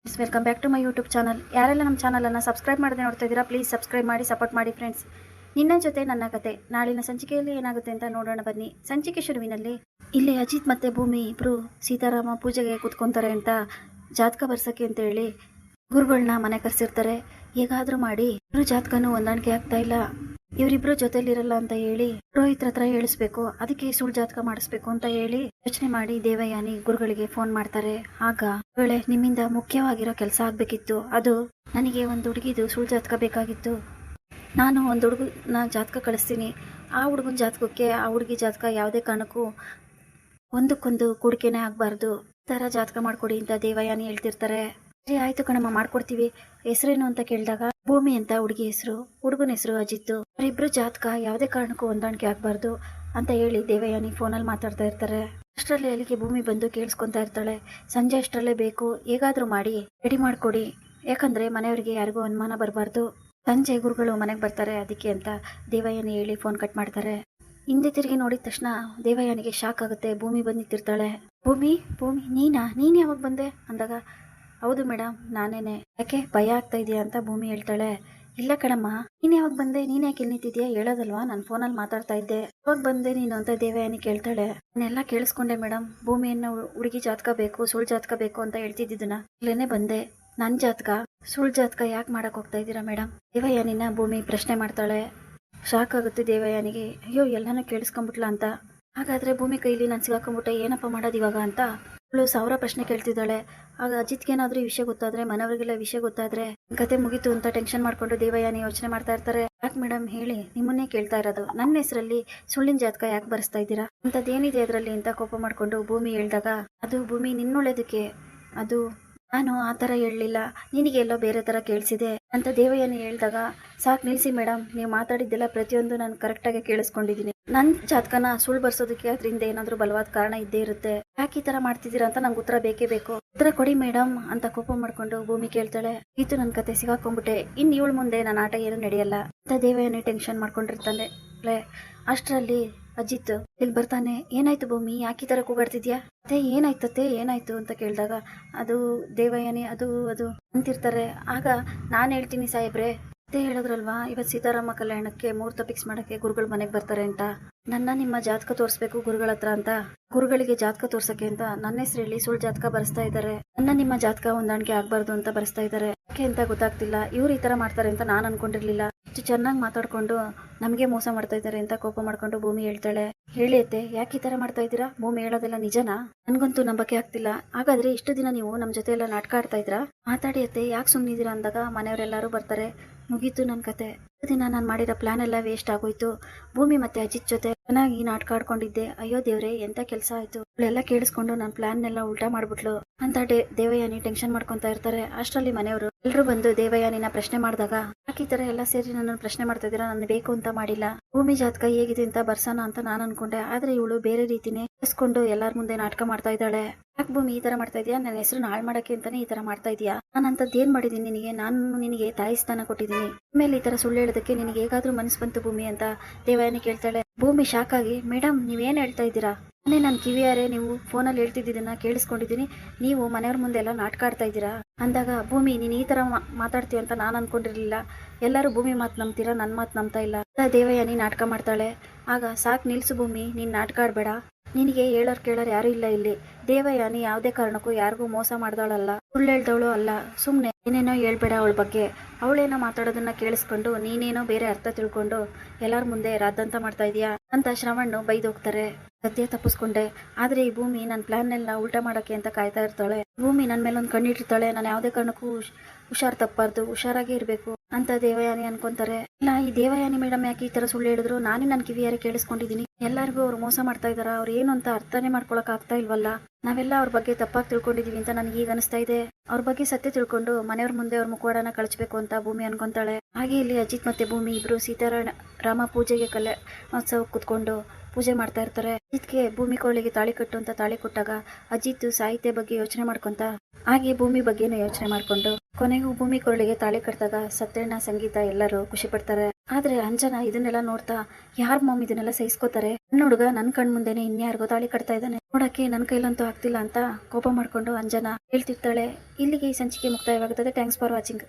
Welcome back to my YouTube channel. ಯಾರೆಲ್ಲ ನಮ್ಮ ಚಾನಲನ್ನು ಸಬ್ಸ್ಕ್ರೈಬ್ ಮಾಡದೆ ನೋಡ್ತಾ ಇದ್ದೀರಾ, ಪ್ಲೀಸ್ ಸಬ್ಸ್ಕ್ರೈಬ್ ಮಾಡಿ ಸಪೋರ್ಟ್ ಮಾಡಿ ಫ್ರೆಂಡ್ಸ್. ನಿನ್ನ ಜೊತೆ ನನ್ನ ಕತೆ ನಾಳಿನ ಸಂಚಿಕೆಯಲ್ಲಿ ಏನಾಗುತ್ತೆ ಅಂತ ನೋಡೋಣ ಬನ್ನಿ. ಸಂಚಿಕೆ ಶುರುವಿನಲ್ಲಿ ಇಲ್ಲಿ ಅಜಿತ್ ಮತ್ತು ಭೂಮಿ ಇಬ್ಬರು ಸೀತಾರಾಮ ಪೂಜೆಗೆ ಕೂತ್ಕೊತಾರೆ ಅಂತ ಜಾತಕ ಬರ್ಸೋಕ್ಕೆ ಅಂತ ಹೇಳಿ ಗುರುಗಳನ್ನ ಮನೆ ಕರೆಸಿರ್ತಾರೆ. ಹೇಗಾದರೂ ಮಾಡಿ ಇವರು ಜಾತಕನೂ ಹೊಂದಾಣಿಕೆ ಆಗ್ತಾ ಇಲ್ಲ, ಇವರಿಬ್ರು ಜೊತೆಲಿರಲ್ಲ ಅಂತ ಹೇಳಿ ರೋಹಿತ್ರ ಹತ್ರ ಹೇಳಿಸ್ಬೇಕು, ಅದಕ್ಕೆ ಸುಳ್ಳು ಜಾತಕ ಮಾಡಿಸ್ಬೇಕು ಅಂತ ಹೇಳಿ ಯೋಚನೆ ಮಾಡಿ ದೇವಯಾನಿ ಗುರುಗಳಿಗೆ ಫೋನ್ ಮಾಡ್ತಾರೆ. ಆಗ ಗುರುಗಳೇ, ನಿಮ್ಮಿಂದ ಮುಖ್ಯವಾಗಿರೋ ಕೆಲಸ ಆಗ್ಬೇಕಿತ್ತು. ಅದು ನನಗೆ ಒಂದು ಹುಡುಗಿದು ಸುಳ್ಳು ಜಾತಕ ಬೇಕಾಗಿತ್ತು. ನಾನು ಒಂದು ಹುಡುಗನ ಜಾತಕ ಕಳಿಸ್ತೀನಿ, ಆ ಹುಡುಗನ ಜಾತಕಕ್ಕೆ ಆ ಹುಡುಗಿ ಜಾತಕ ಯಾವುದೇ ಕಾರಣಕ್ಕೂ ಒಂದಕ್ಕೊಂದು ಕೂಡಿಕೆನೇ ಆಗಬಾರ್ದು, ಥರ ಜಾತಕ ಮಾಡ್ಕೊಡಿ ಅಂತ ದೇವಯಾನಿ ಹೇಳ್ತಿರ್ತಾರೆ. ಸರಿ ಆಯ್ತು ಕಣಮ್ಮ, ಮಾಡ್ಕೊಡ್ತೀವಿ. ಹೆಸರೇನು ಅಂತ ಕೇಳಿದಾಗ ಭೂಮಿ ಅಂತ ಹುಡುಗಿ ಹೆಸರು, ಹುಡುಗನ ಹೆಸರು ಅಜಿತ್. ಅವರಿಬ್ರು ಜಾತಕ ಯಾವುದೇ ಕಾರಣಕ್ಕೂ ಹೊಂದಾಣಿಕೆ ಆಗಬಾರ್ದು ಅಂತ ಹೇಳಿ ದೇವಯಾನಿ ಫೋನಲ್ಲಿ ಮಾತಾಡ್ತಾ ಇರ್ತಾರೆ. ಅಷ್ಟರಲ್ಲಿ ಅಲ್ಲಿಗೆ ಭೂಮಿ ಬಂದು ಕೇಳಿಸ್ಕೊತಾ ಇರ್ತಾಳೆ. ಸಂಜೆ ಅಷ್ಟರಲ್ಲೇ ಬೇಕು, ಹೇಗಾದರೂ ಮಾಡಿ ರೆಡಿ ಮಾಡಿಕೊಡಿ, ಯಾಕಂದರೆ ಮನೆಯವರಿಗೆ ಯಾರಿಗೂ ಅನುಮಾನ ಬರಬಾರ್ದು. ಸಂಜೆ ಗುರುಗಳು ಮನೆಗೆ ಬರ್ತಾರೆ, ಅದಕ್ಕೆ ಅಂತ ದೇವಯಾನಿ ಹೇಳಿ ಫೋನ್ ಕಟ್ ಮಾಡ್ತಾರೆ. ಹಿಂದೆ ತಿರುಗಿ ನೋಡಿದ ತಕ್ಷಣ ದೇವಯಾನಿಗೆ ಶಾಕ್ ಆಗುತ್ತೆ. ಭೂಮಿ ಬಂದು ನಿಂತಿರ್ತಾಳೆ. ಭೂಮಿ ನೀನು ಯಾವಾಗ ಬಂದೆ ಅಂದಾಗ, ಹೌದು ಮೇಡಮ್ ನಾನೇನೆ. ಯಾಕೆ ಭಯ ಆಗ್ತಾ ಇದೆಯಾ ಅಂತ ಭೂಮಿ ಹೇಳ್ತಾಳೆ. ಇಲ್ಲ ಕಣಮ್ಮ, ನೀನು ಯಾವಾಗ ಬಂದೆ, ನೀನು ಯಾಕೆ ಇಲ್ಲಿ ನಿಂತಿದ್ಯಾ, ಹೇಳೋದಲ್ವಾ, ನಾನು ಫೋನಲ್ಲಿ ಮಾತಾಡ್ತಾ ಇದ್ದೆ, ಯಾವಾಗ ಬಂದೆ ನೀನು ಅಂತ ದೇವಯಾನಿ ಕೇಳ್ತಾಳೆ. ನಾನೆಲ್ಲ ಕೇಳಿಸ್ಕೊಂಡೆ ಮೇಡಮ್, ಭೂಮಿಯನ್ನು ಹುಡುಗಿ ಜಾತಕ ಬೇಕು, ಸುಳ್ಳು ಜಾತಕ ಬೇಕು ಅಂತ ಹೇಳ್ತಿದ್ದನ್ನ ಇಲ್ಲೇನೆ ಬಂದೆ. ನನ್ನ ಜಾತಕ ಸುಳ್ಳು ಜಾತಕ ಯಾಕೆ ಮಾಡಕ್ ಹೋಗ್ತಾ ಇದ್ದೀರಾ ಮೇಡಮ್? ದೇವಯಾನಿನ ಭೂಮಿ ಪ್ರಶ್ನೆ ಮಾಡ್ತಾಳೆ. ಶಾಕ್ ಆಗುತ್ತೆ ದೇವಯಾನಿಗೆ. ಅಯ್ಯೋ, ಎಲ್ಲಾನು ಕೇಳಿಸ್ಕೊಂಡ್ಬಿಟ್ಲ ಅಂತ. ಹಾಗಾದ್ರೆ ಭೂಮಿ ಕೈಲಿ ನಾನು ಸಿಗಾಕೊಂಡ್ಬಿಟ್ಟೆ, ಏನಪ್ಪ ಮಾಡೋದು ಇವಾಗ ಅಂತ ಅವಳು 1000 ಪ್ರಶ್ನೆ ಕೇಳ್ತಿದ್ದಾಳೆ. ಆಗ ಅಜಿತ್ಗೇನಾದ್ರೂ ಈ ವಿಷಯ ಗೊತ್ತಾದ್ರೆ, ಮನೆಯವರಿಗೆಲ್ಲ ವಿಷಯ ಗೊತ್ತಾದ್ರೆ ಕತೆ ಮುಗೀತು ಅಂತ ಟೆನ್ಷನ್ ಮಾಡ್ಕೊಂಡು ದೇವಯಾನಿ ಯೋಚನೆ ಮಾಡ್ತಾ ಇರ್ತಾರೆ. ಯಾಕೆ ಮೇಡಮ್ ಹೇಳಿ, ನಿಮ್ಮನ್ನೇ ಕೇಳ್ತಾ ಇರೋದು, ನನ್ನ ಹೆಸರಲ್ಲಿ ಸುಳ್ಳಿನ ಜಾತಕ ಯಾಕೆ ಬರೆಸ್ತಾ ಇದ್ದೀರಾ, ಅಂಥದ್ದೇನಿದೆ ಅದರಲ್ಲಿ ಅಂತ ಕೋಪ ಮಾಡ್ಕೊಂಡು ಭೂಮಿ ಹೇಳ್ದಾಗ, ಅದು ಭೂಮಿ ನಿನ್ನೊಳ್ಳೇದಕ್ಕೆ, ಅದು ನಾನು ಆ ಥರ ಹೇಳಲಿಲ್ಲ, ನಿನಗೆ ಎಲ್ಲೋ ಬೇರೆ ಥರ ಕೇಳಿಸಿದೆ ಅಂತ ದೇವಯಾನಿ ಹೇಳಿದಾಗ, ಸಾಕು ನಿಲ್ಲಿಸಿ ಮೇಡಮ್, ನೀವು ಮಾತಾಡಿದ್ದೆಲ್ಲ ಪ್ರತಿಯೊಂದು ನಾನು ಕರೆಕ್ಟಾಗಿ ಕೇಳಿಸ್ಕೊಂಡಿದ್ದೀನಿ. ನನ್ನ ಜಾತಕನ ಸುಳ್ಳು ಬರ್ಸೋದಕ್ಕೆ ಅದರಿಂದ ಏನಾದರೂ ಬಲವಾದ ಕಾರಣ ಇದ್ದೇ ಇರುತ್ತೆ. ಯಾಕೆ ಈ ಥರ ಮಾಡ್ತಿದ್ದೀರಾ ಅಂತ ನಂಗೆ ಉತ್ತರ ಬೇಕೇ ಬೇಕು, ಉತ್ತರ ಕೊಡಿ ಮೇಡಮ್ ಅಂತ ಕೋಪ ಮಾಡ್ಕೊಂಡು ಭೂಮಿ ಕೇಳ್ತಾಳೆ. ಇದು ನನ್ನ ಕತೆ, ಸಿಗಾಕೊಂಡ್ಬಿಟ್ಟೆ, ಇನ್ನು ಇವಳು ಮುಂದೆ ನನ್ನ ಆಟ ಏನು ನಡೆಯಲ್ಲ ಅಂತ ದೇವಯಾನಿ ಟೆನ್ಷನ್ ಮಾಡ್ಕೊಂಡಿರ್ತಾನೆ. ಅಷ್ಟರಲ್ಲಿ ಅಜಿತ್ ಇಲ್ಲಿ ಬರ್ತಾನೆ. ಏನಾಯ್ತು ಭೂಮಿ, ಯಾಕೆ ಈ ಥರ ಕೂಗಾಡ್ತಿದ್ಯಾ, ಅದೇ ಏನಾಯ್ತು ಅಂತ ಕೇಳಿದಾಗ, ಅದು ದೇವಯಾನಿ ಅದು ಅಂತಿರ್ತಾರೆ. ಆಗ ನಾನು ಹೇಳ್ತೀನಿ ಸಾಹೇಬ್ರೆ, ಅದೇ ಹೇಳಿದ್ರಲ್ವಾ ಇವತ್ತು ಸೀತಾರಾಮ ಕಲ್ಯಾಣಕ್ಕೆ ಮುಹೂರ್ತ ಫಿಕ್ಸ್ ಮಾಡೋಕ್ಕೆ ಗುರುಗಳು ಮನೆಗೆ ಬರ್ತಾರೆ ಅಂತ, ನಿಮ್ಮ ಜಾತಕ ತೋರಿಸ್ಬೇಕು ಗುರುಗಳ ಹತ್ರ ಅಂತ, ಗುರುಗಳಿಗೆ ಜಾತಕ ತೋರ್ಸಕ್ಕೆ ಅಂತ ನನ್ನ ಹೆಸರು ಹೇಳಿ ಸುಳ್ಳು ಜಾತಕ ಬರೆಸ್ತಾ ಇದ್ದಾರೆ. ನಿಮ್ಮ ಜಾತಕ ಹೊಂದಾಣಿಕೆ ಆಗ್ಬಾರ್ದು ಅಂತ ಬರೆಸ್ತಾ ಇದ್ದಾರೆ. ಯಾಕೆ ಅಂತ ಗೊತ್ತಾಗ್ತಿಲ್ಲ, ಇವ್ರು ಈ ಥರ ಮಾಡ್ತಾರೆ ಅಂತ ನಾನು ಅನ್ಕೊಂಡಿರ್ಲಿಲ್ಲ. ಇಷ್ಟು ಚೆನ್ನಾಗಿ ಮಾತಾಡ್ಕೊಂಡು ನಮಗೆ ಮೋಸ ಮಾಡ್ತಾ ಇದ್ದಾರೆ ಅಂತ ಕೋಪ ಮಾಡ್ಕೊಂಡು ಭೂಮಿ ಹೇಳ್ತಾಳೆ. ಹೇಳಿಯತ್ತೆ, ಯಾಕೆ ಈ ಥರ ಮಾಡ್ತಾ ಇದ್ದೀರಾ, ಭೂಮಿ ಹೇಳೋದೆಲ್ಲ ನಿಜನಾ, ನನ್ಗಂತೂ ನಂಬಕ್ಕೆ ಆಗ್ತಿಲ್ಲ. ಹಾಗಾದ್ರೆ ಇಷ್ಟು ದಿನ ನೀವು ನಮ್ಮ ಜೊತೆ ಎಲ್ಲ ನಾಟಕ ಆಡ್ತಾ ಇದ್ರಾ, ಮಾತಾಡಿಯತ್ತೆ, ಯಾಕೆ ಸುಮ್ಮನಿದ್ದೀರಾ ಅಂದಾಗ ಮನೆಯವರೆಲ್ಲರೂ ಬರ್ತಾರೆ. ಮುಗೀತು ನನ್ನ ಕತೆ, ದಿನ ನಾನು ಮಾಡಿರೋ ಪ್ಲಾನ್ ಎಲ್ಲ ವೇಸ್ಟ್ ಆಗೋಯ್ತು. ಭೂಮಿ ಮತ್ತೆ ಅಜಿತ್ ಜೊತೆ ಚೆನ್ನಾಗಿ ನಾಟಕ ಆಡ್ಕೊಂಡಿದ್ದೆ, ಅಯ್ಯೋ ದೇವ್ರೆ ಎಂತ ಕೆಲಸ ಆಯ್ತು, ಇವಳೆಲ್ಲ ಕೇಳಿಸ್ಕೊಂಡು ನನ್ನ ಪ್ಲಾನ್ ಉಲ್ಟಾ ಮಾಡ್ಬಿಟ್ಲು ಅಂತ ದೇವಯಾನಿ ಟೆನ್ಷನ್ ಮಾಡ್ಕೊಂತಾ ಇರ್ತಾರೆ. ಅಷ್ಟರಲ್ಲಿ ಮನೆಯವರು ಎಲ್ಲರೂ ಬಂದು ದೇವಯಾನಿನ ಪ್ರಶ್ನೆ ಮಾಡಿದಾಗ, ಯಾಕೆ ಈ ತರ ಎಲ್ಲ ಸೇರಿ ನನ್ನ ಪ್ರಶ್ನೆ ಮಾಡ್ತಾ ಇದ್ದೀರಾ, ನಾನು ಬೇಕು ಅಂತ ಮಾಡಿಲ್ಲ, ಭೂಮಿ ಜಾತಕ ಹೇಗಿದೆ ಅಂತ ಬರ್ಸೋಣ ಅಂತ ನಾನು ಅನ್ಕೊಂಡೆ, ಆದ್ರೆ ಇವಳು ಬೇರೆ ರೀತಿನೇ ಕಸ್ಕೊಂಡು ಎಲ್ಲಾರ ಮುಂದೆ ನಾಟಕ ಮಾಡ್ತಾ ಇದ್ದಾಳೆ. ಯಾಕೆ ಭೂಮಿ ಈ ತರ ಮಾಡ್ತಾ ಇದೀಯಾ, ನನ್ನ ಹೆಸರು ಹಾಳು ಮಾಡಕ್ಕೆ ಅಂತಾನೆ ಈ ತರ ಮಾಡ್ತಾ ಇದೀಯಾ, ನಾನು ಅಂತದ್ದು ಏನ್ ಮಾಡಿದೀನಿ ನಿನಗೆ, ನಾನು ನಿನಗೆ ತಾಯಿ ಸ್ಥಾನ ಕೊಟ್ಟಿದ್ದೀನಿ, ಆಮೇಲೆ ಈ ತರ ಸುಳ್ಳು ಹೇಳೋದಕ್ಕೆ ನಿನಗೆ ಹೇಗಾದ್ರೂ ಮನಸ್ಸು ಬಂತು ಭೂಮಿ ಅಂತ ದೇವಯಾನಿ ಕೇಳ್ತಾಳೆ. ಭೂಮಿ ಶಾಕ್ ಆಗಿ, ಮೇಡಮ್ ನೀವೇನ್ ಹೇಳ್ತಾ ಇದ್ದೀರಾ, ನಾನೇ ನನ್ನ ಕಿವಿಯಾರೆ ನೀವು ಫೋನಲ್ಲಿ ಹೇಳ್ತಿದ್ದನ್ನ ಕೇಳಿಸ್ಕೊಂಡಿದ್ದೀನಿ, ನೀವು ಮನೆಯವ್ರ ಮುಂದೆ ಎಲ್ಲ ನಾಟಕ ಆಡ್ತಾ ಇದ್ದೀರಾ ಅಂದಾಗ, ಭೂಮಿ ನೀನು ಈ ತರ ಮಾತಾಡ್ತೀಯ ಅಂತ ನಾನು ಅನ್ಕೊಂಡಿರ್ಲಿಲ್ಲ, ಎಲ್ಲರೂ ಭೂಮಿ ಮಾತು ನಂಬ್ತೀರಾ, ನನ್ನ ಮಾತು ನಂಬ್ತಾ ಇಲ್ಲ ದೇವಯಾನಿ ನಾಟಕ ಮಾಡ್ತಾಳೆ. ಆಗ ಸಾಕು ನಿಲ್ಸು ಭೂಮಿ, ನೀನ್ ನಾಟಕ ಆಡ್ಬೇಡ, ನಿನಗೆ ಹೇಳೋರ್ ಕೇಳೋರು ಯಾರು ಇಲ್ಲ ಇಲ್ಲಿ, ದೇವಯಾನಿ ಯಾವುದೇ ಕಾರಣಕ್ಕೂ ಯಾರಿಗೂ ಮೋಸ ಮಾಡ್ದವಳಲ್ಲ, ಸುಳ್ಳು ಹೇಳ್ದವಳು ಅಲ್ಲ, ಸುಮ್ಮನೆ ಏನೇನೋ ಹೇಳ್ಬೇಡ ಅವಳ ಬಗ್ಗೆ, ಅವಳೇನೋ ಮಾತಾಡೋದನ್ನ ಕೇಳಿಸ್ಕೊಂಡು ನೀನೇನೋ ಬೇರೆ ಅರ್ಥ ತಿಳ್ಕೊಂಡು ಎಲ್ಲರ ಮುಂದೆ ರಾದಂತ ಮಾಡ್ತಾ ಇದೀಯಾ ಅಂತ ಶ್ರವಣ್ ಬೈದು ಹೋಗ್ತಾರೆ. ಸದ್ಯ ತಪ್ಪಿಸ್ಕೊಂಡೆ, ಆದ್ರೆ ಈ ಭೂಮಿ ನನ್ನ ಪ್ಲಾನ್ನೆಲ್ಲ ಉಲ್ಟಾ ಮಾಡೋಕ್ಕೆ ಅಂತ ಕಾಯ್ತಾ ಇರ್ತಾಳೆ. ಭೂಮಿ ನನ್ನ ಮೇಲೆ ಒಂದು ಕಣ್ಣಿಟ್ಟಿರ್ತಾಳೆ, ನಾನು ಯಾವುದೇ ಕಾರಣಕ್ಕೂ ಹುಷಾರ್ ತಪ್ಪಾರ್ದು, ಹುಷಾರಾಗಿ ಇರಬೇಕು ಅಂತ ದೇವಯಾನಿ ಅನ್ಕೊಂತಾರೆ. ಇಲ್ಲ, ಈ ದೇವಯಾನಿ ಮೇಡಮ್ ಯಾಕೆ ಈ ತರ ಸುಳ್ಳು ಹೇಳಿದ್ರು, ನಾನೇ ನನ್ನ ಕಿವಿಯಾರೆ ಕೇಳಿಸ್ಕೊಂಡಿದ್ದೀನಿ, ಎಲ್ಲರಿಗೂ ಅವ್ರು ಮೋಸ ಮಾಡ್ತಾ ಇದಾರ, ಅವ್ರು ಏನು ಅಂತ ಅರ್ಥನೇ ಮಾಡ್ಕೊಳಕ್ ಆಗ್ತಾ ಇಲ್ವಲ್ಲ, ನಾವೆಲ್ಲ ಅವ್ರ ಬಗ್ಗೆ ತಪ್ಪಾಗಿ ತಿಳ್ಕೊಂಡಿದೀವಿ ಅಂತ ನನಗೆ ಈಗ ಅನಿಸ್ತಾ ಇದೆ, ಅವ್ರ ಬಗ್ಗೆ ಸತ್ಯ ತಿಳ್ಕೊಂಡು ಮನೆಯವ್ರ ಮುಂದೆ ಅವ್ರ ಮುಖವಾಡನ ಕಳಿಸ್ಬೇಕು ಅಂತ ಭೂಮಿ ಅನ್ಕೊಂತಾಳೆ. ಹಾಗೆ ಇಲ್ಲಿ ಅಜಿತ್ ಮತ್ತೆ ಭೂಮಿ ಇಬ್ರು ಸೀತಾರಾಮ ಪೂಜೆಗೆ ಕಲ್ಯಾಣೋತ್ಸವ ಕುತ್ಕೊಂಡು ಪೂಜೆ ಮಾಡ್ತಾ ಇರ್ತಾರೆ. ಅಜಿತ್ಗೆ ಭೂಮಿ ಕೋಳಿಗೆ ತಾಳಿ ಕಟ್ಟು ಅಂತ ತಾಳಿ ಕೊಟ್ಟಾಗ ಅಜಿತ್ ಸಾಹಿತ್ಯ ಬಗ್ಗೆ ಯೋಚನೆ ಮಾಡ್ಕೊಂತ, ಹಾಗೆ ಭೂಮಿ ಬಗ್ಗೆನೂ ಯೋಚನೆ ಮಾಡ್ಕೊಂಡು ಕೊನೆಗೂ ಭೂಮಿ ಕೊರಳಿಗೆ ತಾಳಿ ಕಟ್ಟಿದಾಗ ಸತ್ಯಣ್ಣ, ಸಂಗೀತ ಎಲ್ಲರೂ ಖುಷಿ ಪಡ್ತಾರೆ. ಆದ್ರೆ ಅಂಜನಾ ಇದನ್ನೆಲ್ಲ ನೋಡ್ತಾ ಯಾರ್ ಮಾಮ್ ಇದನ್ನೆಲ್ಲ ಸಹಿಸ್ಕೋತಾರೆ, ನನ್ನ ಹುಡುಗ ನನ್ ಕಣ್ ಮುಂದೆನೆ ಇನ್ಯಾರಿಗೋ ತಾಳಿ ಕಟ್ತಾ ಇದ್ದಾನೆ, ನೋಡಕ್ಕೆ ನನ್ ಕೈಲಂತೂ ಆಗ್ತಿಲ್ಲ ಅಂತ ಕೋಪ ಮಾಡ್ಕೊಂಡು ಅಂಜನಾ ಹೇಳ್ತಿರ್ತಾಳೆ. ಇಲ್ಲಿಗೆ ಈ ಸಂಚಿಕೆ ಮುಕ್ತಾಯವಾಗುತ್ತದೆ. Thanks for watching.